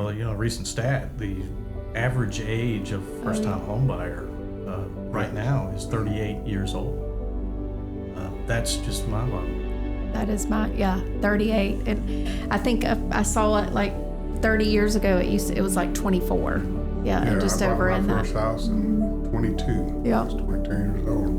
Well, a recent stat, the average age of first-time home buyer right now is 38 years old. That's just mind-boggling. That is 38. And I think I saw it like 30 years ago. It was like 24. Yeah, and just I bought over in my that. first house in 22. Yeah. I was 22 years old.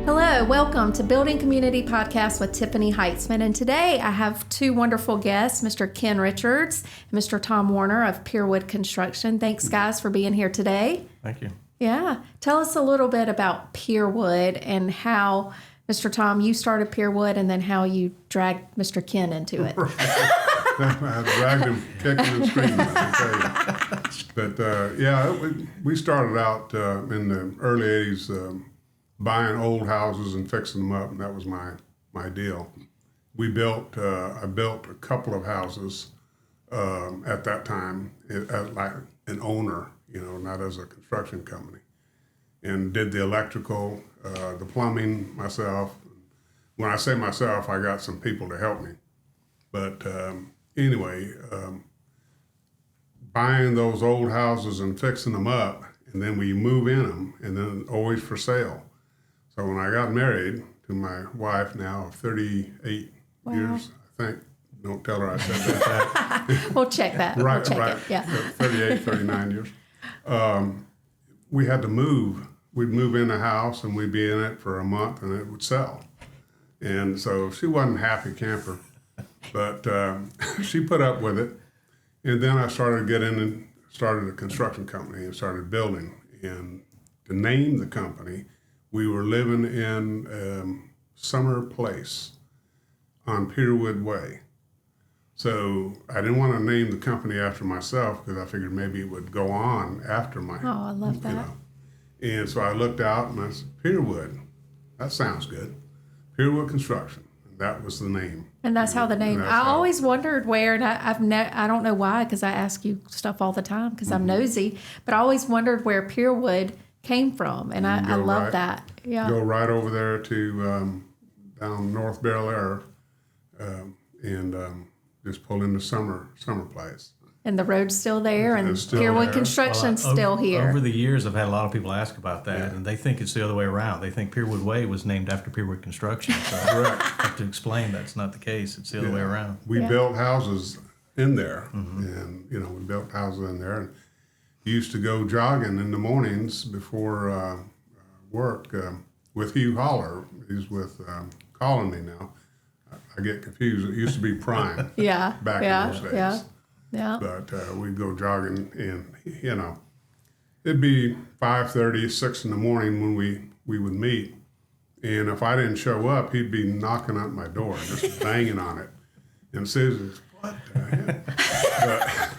Hello, welcome to Building Community Podcast with Tiffany Heitzman. And today I have two wonderful guests, Mr. Ken Richards and Mr. Tom Warner of Pierwood Construction. Thanks, guys, for being here today. Thank you. Yeah. Tell us a little bit about Pierwood and how, Mr. Tom, you started Pierwood and then how you dragged Mr. Ken into it. I dragged him kicking and screaming, I can tell you. But we started out in the early 80s buying old houses and fixing them up, and that was my deal. I built a couple of houses at that time as like an owner, not as a construction company, and did the electrical, the plumbing myself. When I say myself, I got some people to help me. But anyway, buying those old houses and fixing them up, and then we move in them, and then always for sale. So when I got married to my wife now of 38 years, I think, don't tell her I said that. We'll check that. Right, we'll check right. It. Yeah. 38, 39 years. We had to move. We'd move in a house and we'd be in it for a month and it would sell. And so she wasn't a happy camper, but she put up with it. And then I started started a construction company and started building. And to name the company, we were living in Summer Place on Pierwood Way. So I didn't want to name the company after myself because I figured maybe it would go on after my. Oh, I love that. And so I looked out and I said, Pierwood, that sounds good. Pierwood Construction. And that was the name. And that's how the name. I always wondered where, and I don't know why, because I ask you stuff all the time because I'm nosy, but I always wondered where Pierwood came from, and I love that. Yeah. Go right over there to down North Bel Air, and just pull into Summer Place. And the road's still there, and Pierwood Construction's still here. Over the years, I've had a lot of people ask about that, and they think it's the other way around. They think Pierwood Way was named after Pierwood Construction. So Correct. I have to explain that's not the case. It's the other way around. We built houses in there, and we built houses in there. And used to go jogging in the mornings before work with Hugh Holler. He's with calling me now. I get confused. It used to be Prime. Back in those days. Yeah. But we'd go jogging, and it'd be 5:30, 6 in the morning when we would meet. And if I didn't show up, he'd be knocking at my door, just banging on it. And Susan, what the heck? But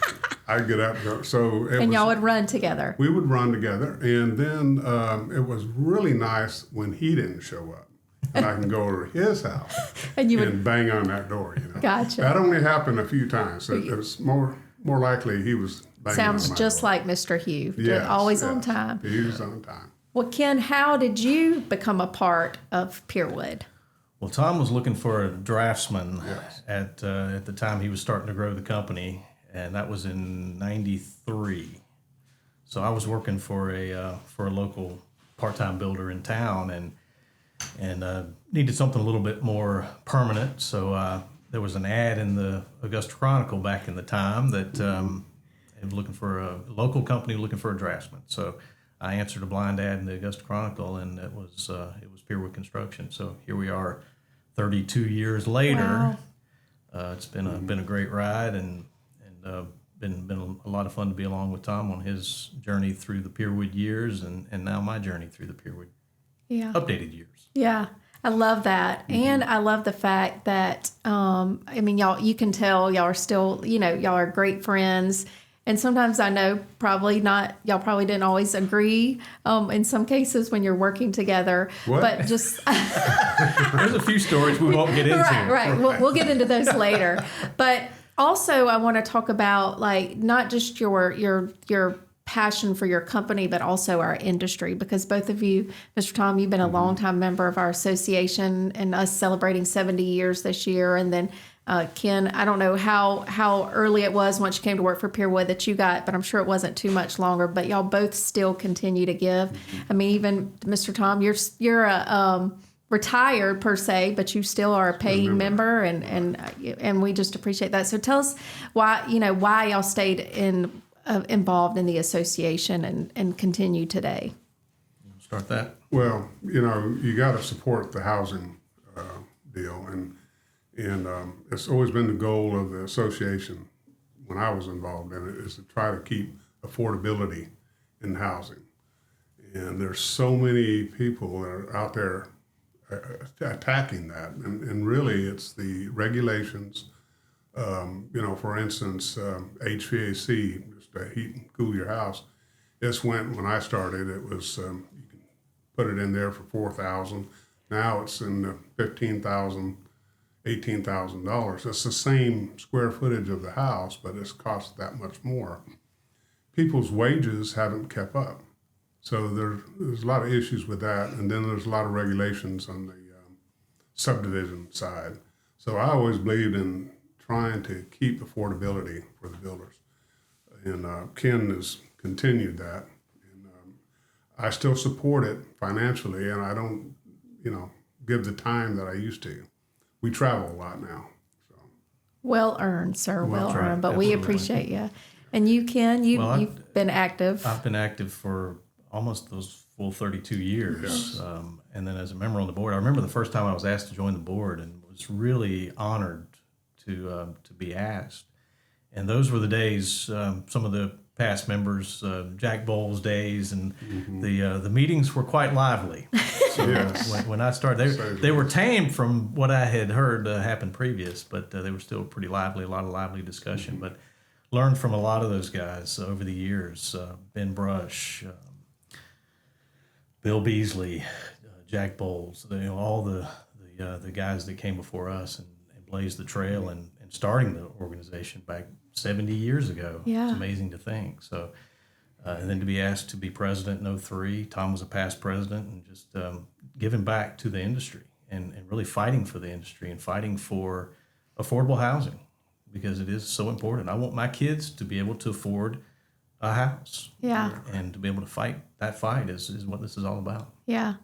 I'd get up. And y'all would run together. We would run together, and then it was really nice when he didn't show up. And I can go over to his house and bang on that door. Gotcha. That only happened a few times. So it was more likely he was banging Sounds on my just door. like Mr. Hugh. Yes, always on time. He was on time. Well, Ken, how did you become a part of Pierwood? Well, Tom was looking for a draftsman at the time he was starting to grow the company, and that was in '93. So I was working for a local part-time builder in town, and needed something a little bit more permanent. So there was an ad in the Augusta Chronicle back in the time that was looking for a local company looking for a draftsman. So I answered a blind ad in the Augusta Chronicle, and it was Pierwood Construction. So here we are, 32 years later. Wow. It's been a great ride, and been a lot of fun to be along with Tom on his journey through the Pierwood years, and now my journey through the Pierwood updated years. Yeah, I love that. And I love the fact that, y'all, you can tell y'all are still, y'all are great friends. And sometimes I know y'all probably didn't always agree in some cases when you're working together. What? But just. There's a few stories we won't get into. Right. We'll get into those later. But also I want to talk about, like, not just your passion for your company, but also our industry, because both of you, Mr. Tom, you've been a longtime member of our association and us celebrating 70 years this year. And then Ken, I don't know how early it was once you came to work for Pierwood that you got, but I'm sure it wasn't too much longer, but y'all both still continue to give. I mean, even Mr. Tom, you're a retired per se, but you still are a paying member, and we just appreciate that. So tell us why y'all stayed involved in the association and continue today. Start that. Well, you got to support the housing deal, and it's always been the goal of the association when I was involved in it, is to try to keep affordability in housing. And there's so many people that are out there attacking that, and really it's the regulations. For instance, HVAC, just to heat and cool your house. When I started, it was you can put it in there for $4,000. Now it's in the $15,000, $18,000. It's the same square footage of the house, but it's cost that much more. People's wages haven't kept up. So there's a lot of issues with that, and then there's a lot of regulations on the subdivision side. So I always believed in trying to keep affordability for the builders, and Ken has continued that. And I still support it financially, and I don't, give the time that I used to. We travel a lot now. So. Well earned, sir. Well earned. But Absolutely. we appreciate you. And you, Ken, you've been active. I've been active for almost those full 32 years. Yes. And then as a member on the board, I remember the first time I was asked to join the board and was really honored to be asked. And those were the days, some of the past members, Jack Bowles days, and the meetings were quite lively. So Yes. when I started, they were tamed from what I had heard happened previous, but they were still pretty lively, a lot of lively discussion. But learned from a lot of those guys over the years, Ben Brush, Bill Beasley, Jack Bowles, all the guys that came before us and blazed the trail and starting the organization back 70 years ago. Yeah. It's amazing to think. So, and then to be asked to be president in 2003, Tom was a past president, and just giving back to the industry and really fighting for the industry and fighting for affordable housing, because it is so important. I want my kids to be able to afford a house. Yeah. And to be able to fight that fight is what this is all about. Yeah.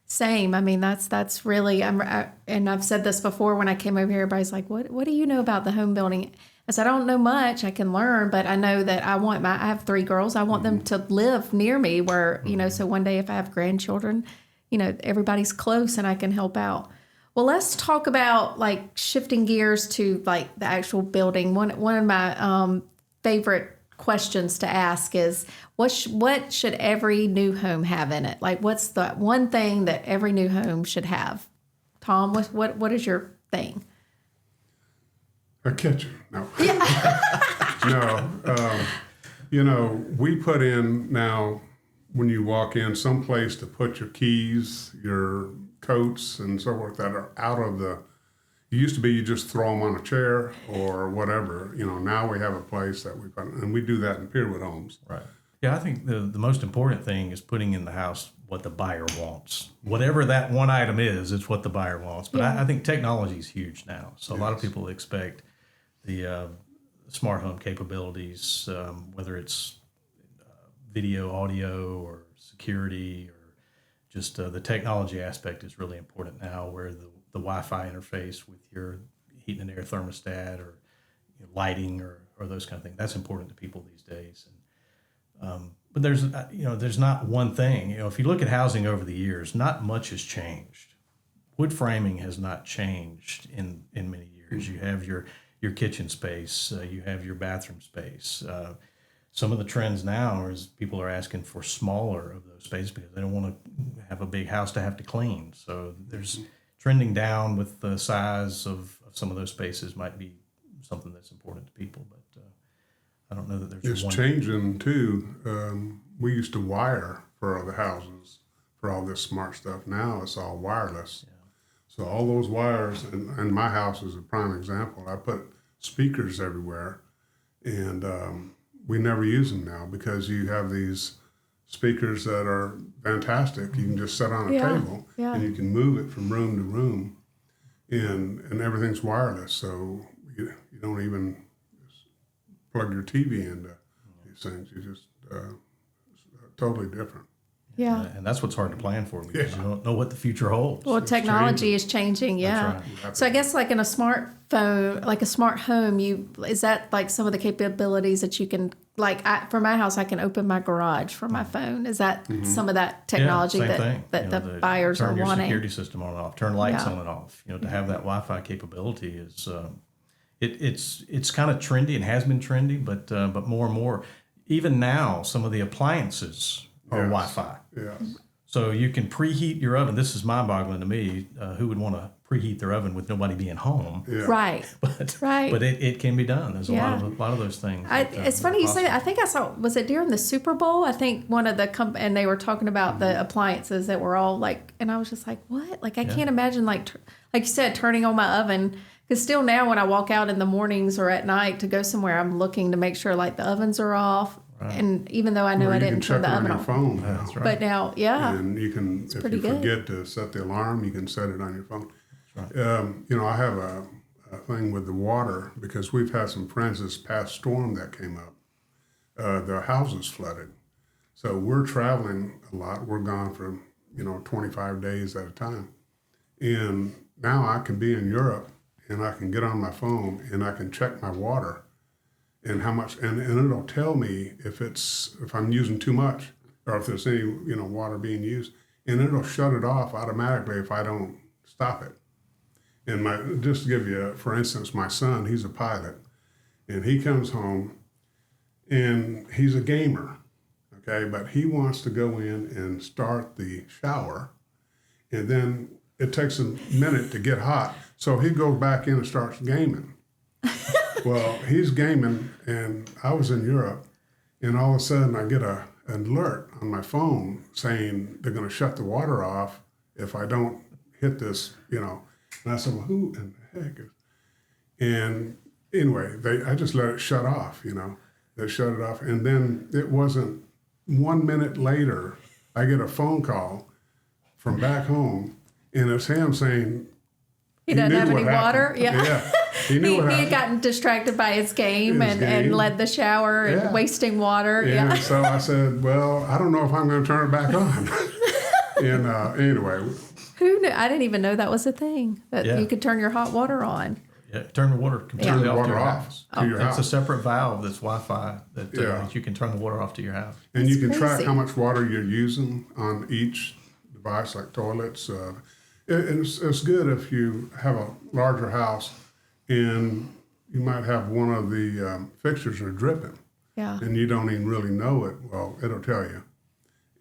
Same. I mean, that's really, and I've said this before when I came over here, everybody's like, what do you know about the home building? I said, I don't know much. I can learn, but I know that I have 3 girls. I want them to live near me where, so one day if I have grandchildren, everybody's close and I can help out. Well, let's talk about like shifting gears to like the actual building. One of my favorite questions to ask is what should every new home have in it? Like, what's the one thing that every new home should have? Tom, what is your thing? A kitchen. No. No. We put in now, when you walk in, some place to put your keys, your coats, and so forth that are out of the. It used to be you just throw them on a chair or whatever. Now we have a place that we put, and we do that in Pierwood homes. Right. Yeah, I think the most important thing is putting in the house what the buyer wants. Whatever that one item is, it's what the buyer wants. But I think technology is huge now. So a lot of people expect the smart home capabilities, whether it's video, audio, or security, or just the technology aspect is really important now, where the Wi-Fi interface with your heat and air thermostat or lighting or those kind of things. That's important to people these days. And but there's not one thing. If you look at housing over the years, not much has changed. Wood framing has not changed in many years. You have your kitchen space, you have your bathroom space. Some of the trends now is people are asking for smaller of those spaces because they don't want to have a big house to have to clean. So there's trending down with the size of some of those spaces might be something that's important to people, but I don't know that there's It's changing too. We used to wire for the houses for all this smart stuff. Now it's all wireless. Yeah. So all those wires, and my house is a prime example. I put speakers everywhere, and we never use them now because you have these speakers that are fantastic. You can just set on a table and you can move it from room to room, and everything's wireless. So you don't even plug your TV into these things. You just totally different. Yeah. And that's what's hard to plan for because you don't know what the future holds. Well, technology is changing. Yeah. That's So I guess like in a smartphone, like a smart home, is that like some of the capabilities that you can, like for my house, I can open my garage from my phone. Is that some of that technology that the buyers are wanting? Turn your security system on and off, turn lights on and off. To have that Wi-Fi capability is, it's kind of trendy and has been trendy, but more and more. Even now, some of the appliances are Wi-Fi. Yes. So you can preheat your oven. This is mind-boggling to me. Who would want to preheat their oven with nobody being home? Yeah. Right. But Right. But it can be done. There's a lot of those things. It's funny you say that. I think I saw, was it during the Super Bowl? I think one of the and they were talking about the appliances that were all like, and I was just like, what? Like I can't imagine like you said, turning on my oven. Because still now when I walk out in the mornings or at night to go somewhere, I'm looking to make sure like the ovens are off. Right. And even though I know I didn't turn the oven off. Phone now. That's right. But now, and you can, if you forget to set the alarm, you can set it on your phone. That's right. I have a thing with the water because we've had some friends this past storm that came up. Their houses flooded. So we're traveling a lot. We're gone for, 25 days at a time. And now I can be in Europe and I can get on my phone and I can check my water and how much, and it'll tell me if I'm using too much or if there's any, water being used, and it'll shut it off automatically if I don't stop it. And just to give you, for instance, my son, he's a pilot, and he comes home and he's a gamer, okay, but he wants to go in and start the shower, and then it takes a minute to get hot. So he goes back in and starts gaming. Well, he's gaming, and I was in Europe, and all of a sudden I get an alert on my phone saying they're going to shut the water off if I don't hit this, And I said, well, who in the heck is? And anyway, I just let it shut off, They shut it off, and then it wasn't 1 minute later, I get a phone call from back home, and it's him saying he doesn't have any water. Yeah. He knew what he happened. had gotten distracted by his game and led the shower and wasting water. And so I said, well, I don't know if I'm going to turn it back on. And anyway. Who knew? I didn't even know that was a thing, that you could turn your hot water on. Yeah, turn the water completely off to your house. It's a separate valve that's Wi-Fi that you can turn the water off to your house. And you can track how much water you're using on each device, like toilets. It's good if you have a larger house and you might have one of the fixtures are dripping. Yeah. And you don't even really know it. Well, it'll tell you.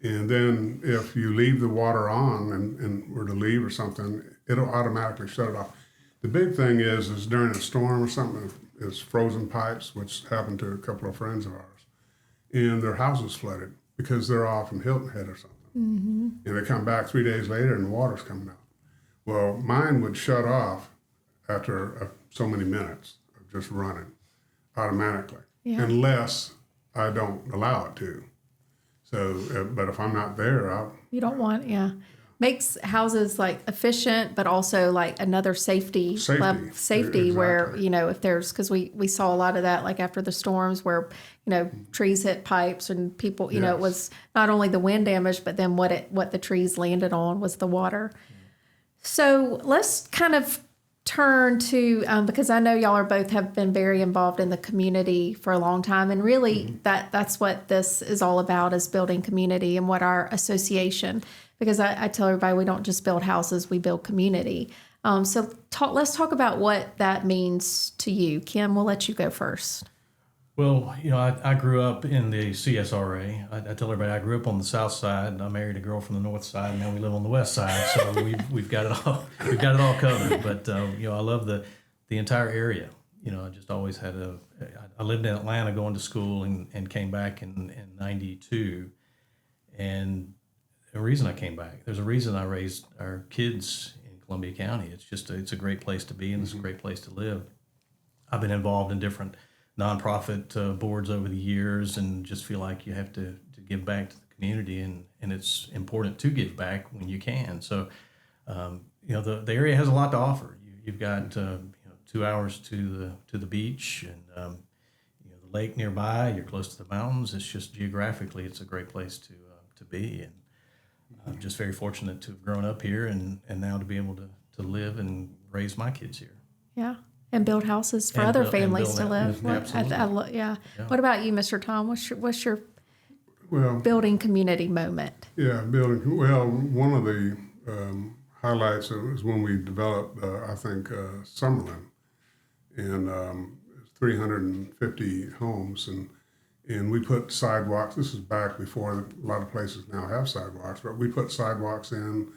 And then if you leave the water on and were to leave or something, it'll automatically shut it off. The big thing is during a storm or something, is frozen pipes, which happened to a couple of friends of ours, and their houses flooded because they're off in Hilton Head or something. Mm-hmm. And they come back 3 days later and the water's coming out. Well, mine would shut off after so many minutes of just running automatically, unless I don't allow it to. So, but if I'm not there, you don't want, makes houses like efficient, but also like another safety Exactly. where, if there's, because we saw a lot of that like after the storms where, trees hit pipes and people, it was not only the wind damage, but then what the trees landed on was the water. So let's kind of turn to, because I know y'all have been very involved in the community for a long time, and really that's what this is all about, is building community, and what our association, because I tell everybody we don't just build houses, we build community. So let's talk about what that means to you. Kim, we'll let you go first. Well, I grew up in the CSRA. I tell everybody I grew up on the south side, and I married a girl from the north side, and now we live on the west side. So we've got it all covered. But I love the entire area. I just always had I lived in Atlanta going to school and came back in 92. And the reason I came back, there's a reason I raised our kids in Columbia County. It's a great place to be, and it's a great place to live. I've been involved in different nonprofit boards over the years, and just feel like you have to give back to the community, and it's important to give back when you can. So, the area has a lot to offer. You've got 2 hours to the beach, and the lake nearby. You're close to the mountains. It's just geographically, it's a great place to be, and I'm just very fortunate to have grown up here, and now to be able to live and raise my kids here. Yeah. And build houses for And other build- and families build to out- live. absolutely. Yeah. What about you, Mr. Tom? What's your Well, building community moment? yeah, building. Well, one of the highlights is when we developed, Summerlin, and 350 homes, and we put sidewalks. This is back before a lot of places now have sidewalks, but we put sidewalks in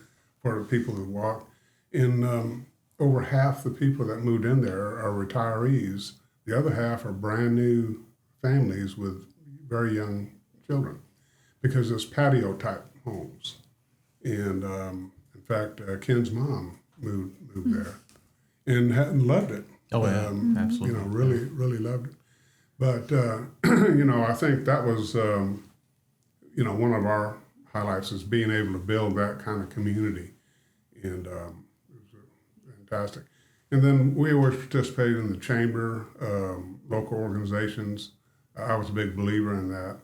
for the people who walk. And over half the people that moved in there are retirees. The other half are brand new families with very young children, because it's patio type homes. And in fact, Ken's mom moved there and loved it. Oh yeah, absolutely. Really loved it. But I think that was one of our highlights, is being able to build that kind of community, and it was fantastic. And then we always participated in the chamber, local organizations. I was a big believer in that,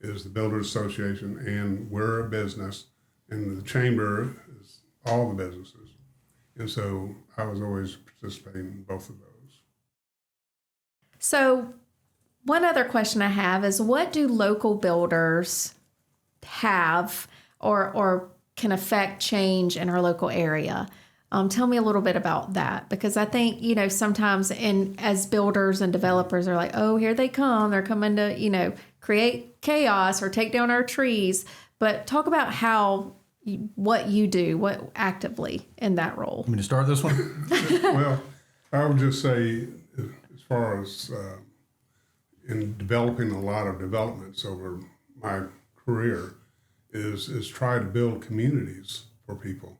is the Builders Association, and we're a business, and the chamber is all the businesses. And so I was always participating in both of those. So one other question I have is, what do local builders have or can affect change in our local area? Tell me a little bit about that, because I think, sometimes as builders and developers are like, oh, here they come. They're coming to, create chaos or take down our trees. But talk about what you do, what actively in that role. Want me to start this one? Well, I would just say, as far as in developing a lot of developments over my career, is try to build communities for people.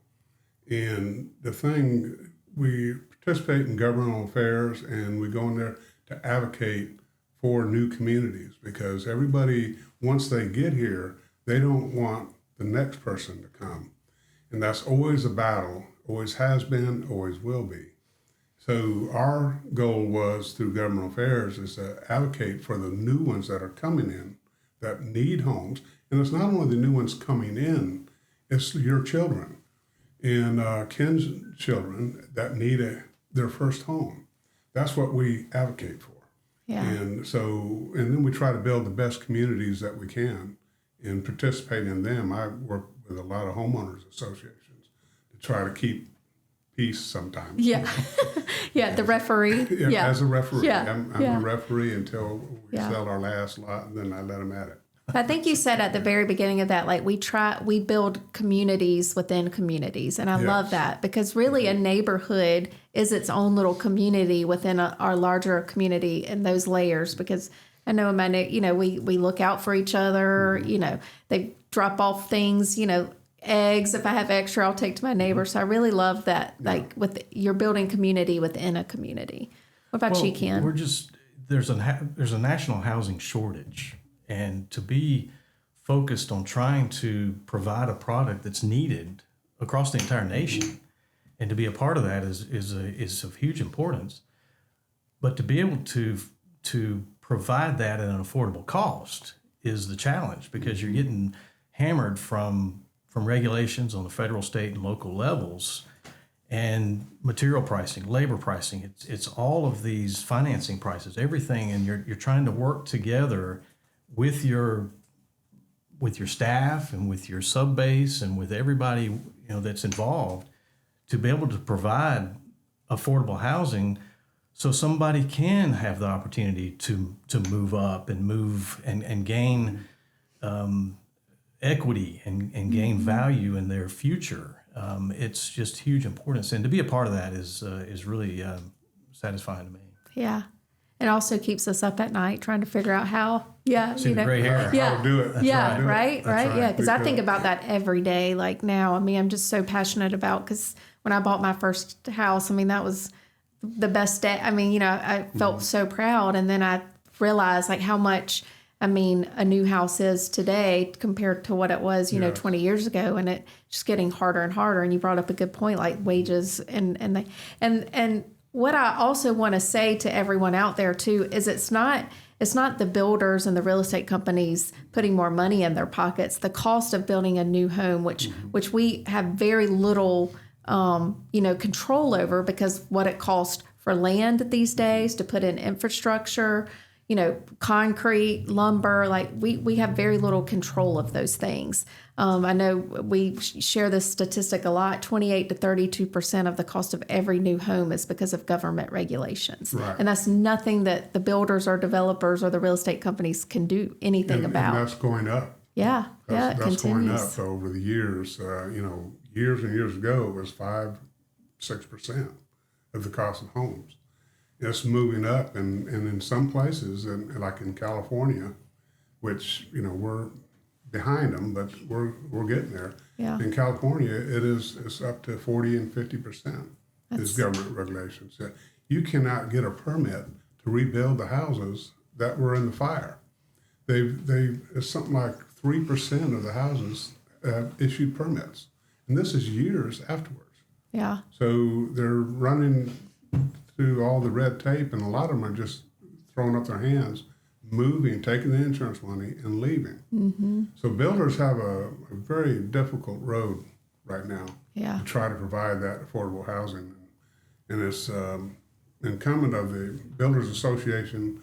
And the thing, we participate in governmental affairs, and we go in there to advocate for new communities, because everybody, once they get here, they don't want the next person to come. And that's always a battle, always has been, always will be. So our goal was, through governmental affairs, is to advocate for the new ones that are coming in that need homes. And it's not only the new ones coming in, it's your children and Ken's children that need their first home. That's what we advocate for. Yeah. And then we try to build the best communities that we can and participate in them. I work with a lot of homeowners associations to try to keep peace sometimes. Yeah. Yeah, the referee. Yeah. As a referee. Yeah. I'm a referee until we sell our last lot, and then I let them at it. I think you said at the very beginning of that, like we build communities within communities. And I love that, because really a neighborhood is its own little community within our larger community in those layers. Because I know in my, we look out for each other, they drop off things, eggs. If I have extra, I'll take to my neighbor. So I really love that, you're building community within a community. What about you, Ken? There's a national housing shortage. And to be focused on trying to provide a product that's needed across the entire nation, and to be a part of that is of huge importance. But to be able to provide that at an affordable cost is the challenge, because you're getting hammered from regulations on the federal, state, and local levels, and material pricing, labor pricing. It's all of these financing prices, everything, and you're trying to work together with your staff and with your sub base and with everybody that's involved to be able to provide affordable housing, so somebody can have the opportunity to move up and move and gain equity and gain value in their future. It's just huge importance, and to be a part of that is really satisfying to me. Yeah. It also keeps us up at night trying to figure out how. Yeah, See the gray hair. Yeah, How to do it. That's yeah, how to do it. right. That's Yeah, because I think Because- about that every day. Like now, I'm just so passionate about, because when I bought my first house, that was the best day. I felt so proud, and then I realize like how much, I mean, a new house is today compared to what it was, 20 years ago, and it just getting harder and harder. And you brought up a good point, like wages and what I also want to say to everyone out there too is it's not the builders and the real estate companies putting more money in their pockets. The cost of building a new home, which we have very little, control over, because what it costs for land these days to put in infrastructure, concrete, lumber, like we have very little control of those things. I know we share this statistic a lot, 28 to 32% of the cost of every new home is because of government regulations. Right. And that's nothing that the builders or developers or the real estate companies can do anything about. And that's going up. Yeah, it That's continues. going up over the years. Years and years ago, it was 5-6% of the cost of homes. It's moving up, and in some places, and like in California, which we're behind them, but we're getting there. Yeah. In California, it's up to 40 and 50%. Is government regulations. You cannot get a permit to rebuild the houses that were in the fire. It's something like 3% of the houses issued permits, and this is years afterwards. Yeah. So they're running through all the red tape, and a lot of them are just throwing up their hands, moving, taking the insurance money, and leaving. Mm-hmm. So builders have a very difficult road right now to try to provide that affordable housing. And it's incumbent of the Builders Association,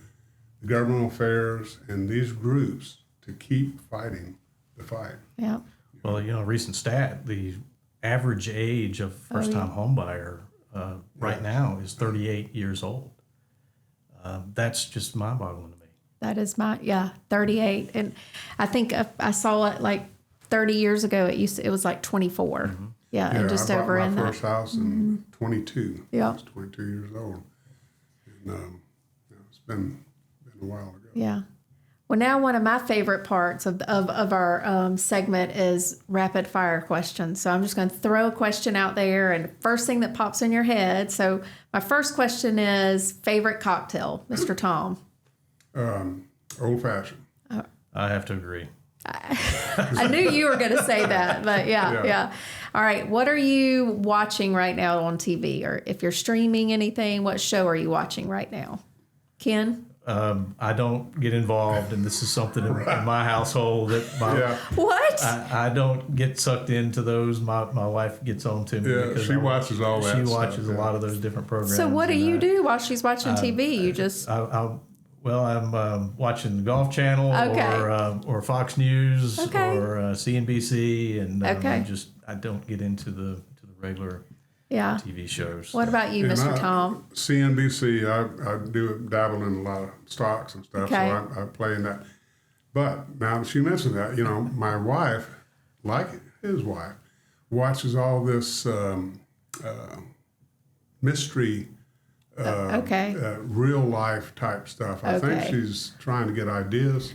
the governmental affairs, and these groups to keep fighting the fight. Yeah. Well, a recent stat, the average age of first-time home buyer right now is 38 years old. That's just mind-boggling to me. That is 38. And I think I saw it like 30 years ago. It was like 24. Mm-hmm. Yeah, and just I over bought in my that. first house in 22. Yeah. I was 22 years old. And it's been a while ago. Yeah. Well, now one of my favorite parts of our segment is rapid fire questions. So I'm just going to throw a question out there, and first thing that pops in your head. So my first question is favorite cocktail, Mr. Tom. Old fashioned. I have to agree. I knew you were going to say that, but yeah. All right. What are you watching right now on TV? Or if you're streaming anything, what show are you watching right now? Ken? I don't get involved, and this is something in my household that What? I don't get sucked into those. My wife gets on to me. Yeah, she watches all that. She stuff, watches a lot of those different programs. So what do you do while she's watching TV? You just... I'm watching the Golf Channel or Fox News or CNBC, and I don't get into the regular TV shows. What about you, Mr. Tom? CNBC, I do dabble in a lot of stocks and stuff, so I play in that. But now she mentioned that, my wife, like his wife, watches all this mystery, real life type stuff. I think she's trying to get ideas.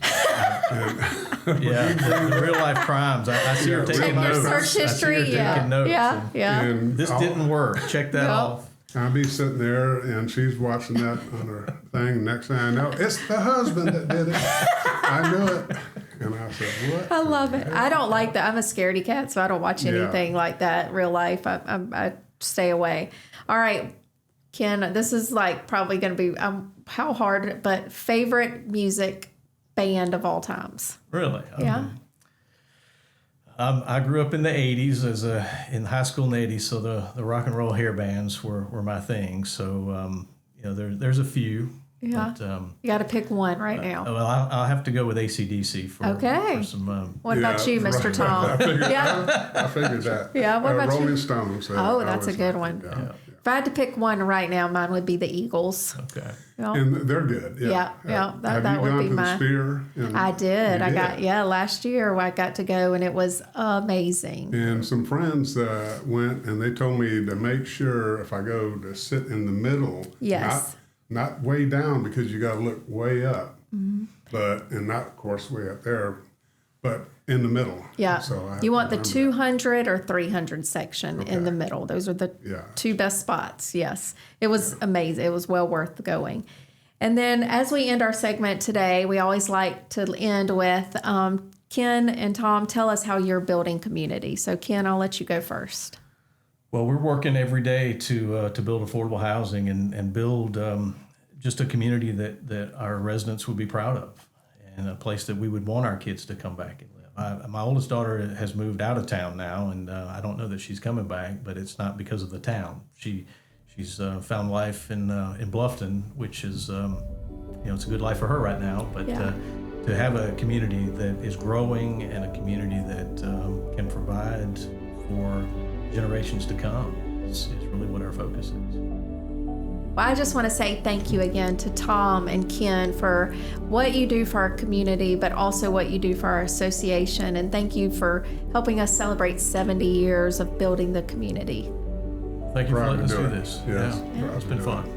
The real life crimes. I see her taking notes. Search history, And this didn't work. Check that off. I'll be sitting there, and she's watching that on her thing. Next thing I know, it's the husband that did it. I knew it. And I said, what? I love it. I don't like that. I'm a scaredy cat, so I don't watch anything like that, real life. I stay away. All right, Ken, this is like probably going to be how hard, but favorite music band of all times. Really? Yeah. I grew up in the 80s in high school in the 80s, so the rock and roll hair bands were my thing. So, there's a few. Yeah. But, you got to pick one right now. Well, I'll have to go with AC/DC for some. What about you, Mr. Tom? I figured that. Yeah, what about Rolling you? Stones. That's a good one. Yeah. If I had to pick one right now, mine would be the Eagles. Okay. And they're good. That Have you would gone be to the mine. Sphere? I did. Last year I got to go, and it was amazing. And some friends went, and they told me to make sure if I go to sit in the middle. Yes. Not way down, because you got to look way up, but and not of course way up there, but in the middle. Yeah. So you want the 200 or 300 section in the middle. Those are the two best spots. Yes. It was amazing. It was well worth going. And then as we end our segment today, we always like to end with Ken and Tom, tell us how you're building community. So Ken, I'll let you go first. Well, we're working every day to build affordable housing and build just a community that our residents would be proud of, and a place that we would want our kids to come back and live. My oldest daughter has moved out of town now, and I don't know that she's coming back, but it's not because of the town. She's found life in Bluffton, which is it's a good life for her right now. But to have a community that is growing and a community that can provide for generations to come is really what our focus is. Well, I just want to say thank you again to Tom and Ken for what you do for our community, but also what you do for our association. And thank you for helping us celebrate 70 years of building the community. Thank you for letting us do it. this. Yes. Yeah, it's been fun.